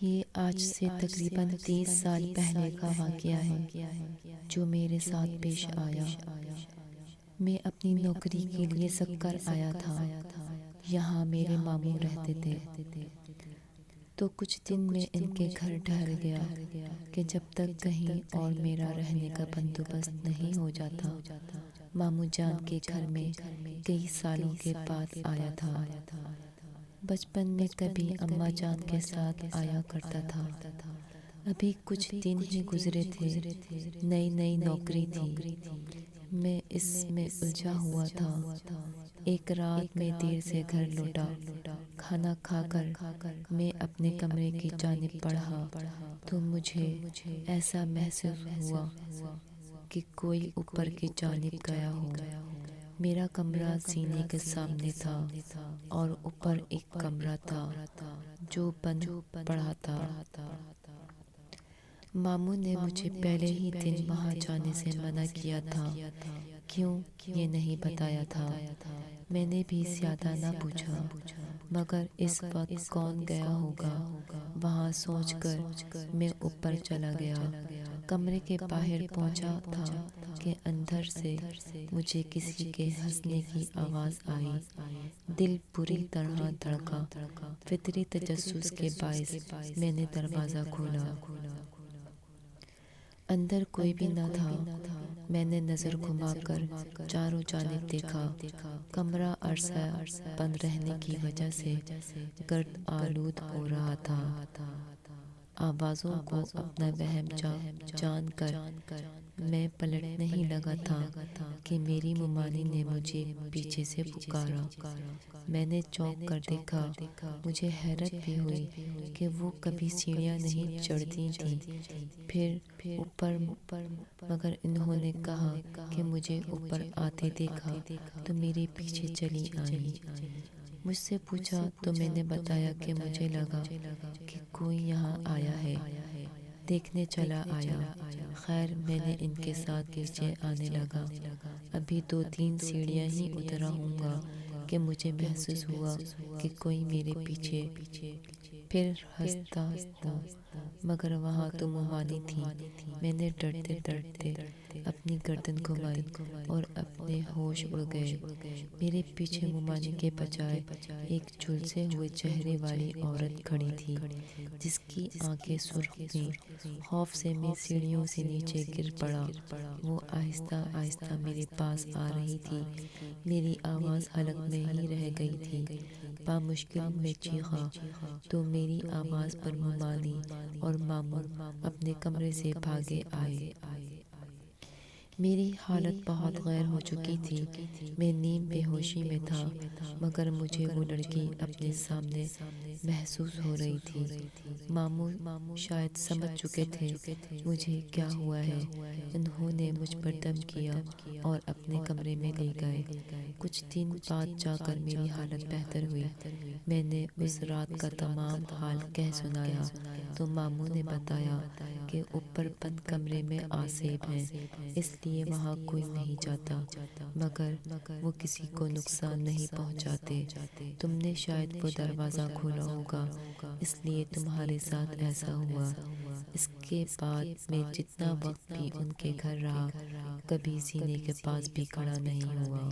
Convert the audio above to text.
یہ آج سے تقریباً 30 سال پہلے کا واقعہ ہے جو میرے ساتھ پیش آیا۔ میں اپنی نوکری کے لیے سکر آیا تھا۔ یہاں میرے ماموں رہتے تھے، تو کچھ دن میں ان کے گھر ٹھہر گیا کہ جب تک کہیں اور میرا رہنے کا بندوبست نہیں ہو جاتا۔ ماموں جان کے گھر میں کئی سالوں کے بعد آیا تھا۔ بچپن میں کبھی اماں جان کے ساتھ آیا کرتا تھا۔ ابھی کچھ دن ہی گزرے تھے، نئی نئی نوکری تھی، میں اس میں الجھا ہوا تھا۔ ایک رات میں دیر سے گھر لوٹا، کھانا کھا کر میں اپنے کمرے کی جانب بڑھا تو مجھے ایسا محسوس ہوا کہ کوئی اوپر کی جانب گیا ہو۔ میرا کمرہ سینے کے سامنے تھا اور اوپر ایک کمرہ تھا جو بند پڑا تھا۔ ماموں نے مجھے پہلے ہی دن وہاں جانے سے منع کیا تھا۔ کیوں یہ نہیں بتایا تھا۔ میں نے بھی زیادہ نہ پوچھا، مگر اس وقت کون گیا ہوگا وہاں سوچ کر میں اوپر چلا گیا۔ کمرے کے باہر پہنچا تھا کہ اندر سے مجھے کسی کے ہنسنے کی آواز آئی۔ دل بری طرح دھڑکا۔ فطری تجسس کے باعث میں نے دروازہ کھولا۔ اندر کوئی بھی نہ تھا۔ میں نے نظر گھما کر چاروں جانب دیکھا۔ کمرہ عرصہ بند رہنے کی وجہ سے گرد آلود ہو رہا تھا۔ آوازوں کو اپنا وہم جان کر میں پلٹنے ہی لگا تھا کہ میری ممانی نے مجھے پیچھے سے پکارا۔ میں نے چونک کر دیکھا۔ مجھے حیرت بھی ہوئی کہ وہ کبھی سیڑھیاں نہیں چڑھتی تھیں پھر اوپر، مگر انہوں نے کہا کہ مجھے اوپر آتے دیکھا تو میرے پیچھے چلی آئیں۔ مجھ سے پوچھا تو میں نے بتایا کہ مجھے لگا کہ کوئی یہاں آیا ہے، دیکھنے چلا آیا۔ خیر میں نے ان کے ساتھ نیچے آنے لگا۔ ابھی 2-3 سیڑھیاں ہی اترا ہوں گا کہ مجھے محسوس ہوا کہ کوئی میرے پیچھے پھر ہنستا ہوں، مگر وہاں تو ممانی تھی۔ میں نے ڈرتے ڈرتے اپنی گردن گھمائی اور اپنے ہوش اڑ گئے۔ میرے پیچھے ممانی کے بجائے ایک جھلسے ہوئے چہرے والی عورت کھڑی تھی جس کی آنکھیں سرخ تھیں۔ خوف سے میں سیڑھیوں سے نیچے گر پڑا۔ وہ آہستہ آہستہ میرے پاس آ رہی تھی۔ میری آواز حلق میں ہی رہ گئی تھی۔ بامشکل میں چیخا تو میری آواز پر ممانی اور ماموں اپنے کمرے سے بھاگے آئے۔ میری حالت بہت غیر ہو چکی تھی۔ میں نیم بے ہوشی میں تھا، مگر مجھے وہ لڑکی اپنے سامنے محسوس ہو رہی تھی۔ ماموں شاید سمجھ چکے تھے مجھے کیا ہوا ہے۔ انہوں نے مجھ پر دم کیا اور اپنے کمرے میں لے گئے۔ کچھ دن بعد جا کر میری حالت بہتر ہوئی۔ میں نے اس رات کا تمام حال کہہ سنایا تو ماموں نے بتایا کہ اوپر بند کمرے میں آسیب ہیں، اس لیے وہاں کوئی نہیں جاتا، مگر وہ کسی کو نقصان نہیں پہنچاتے۔ تم نے شاید وہ دروازہ کھولا ہوگا، اس لیے تمہارے ساتھ ایسا ہوا۔ اس کے بعد میں جتنا وقت بھی ان کے گھر رہا، کبھی سینے کے پاس بھی کھڑا نہیں ہوا۔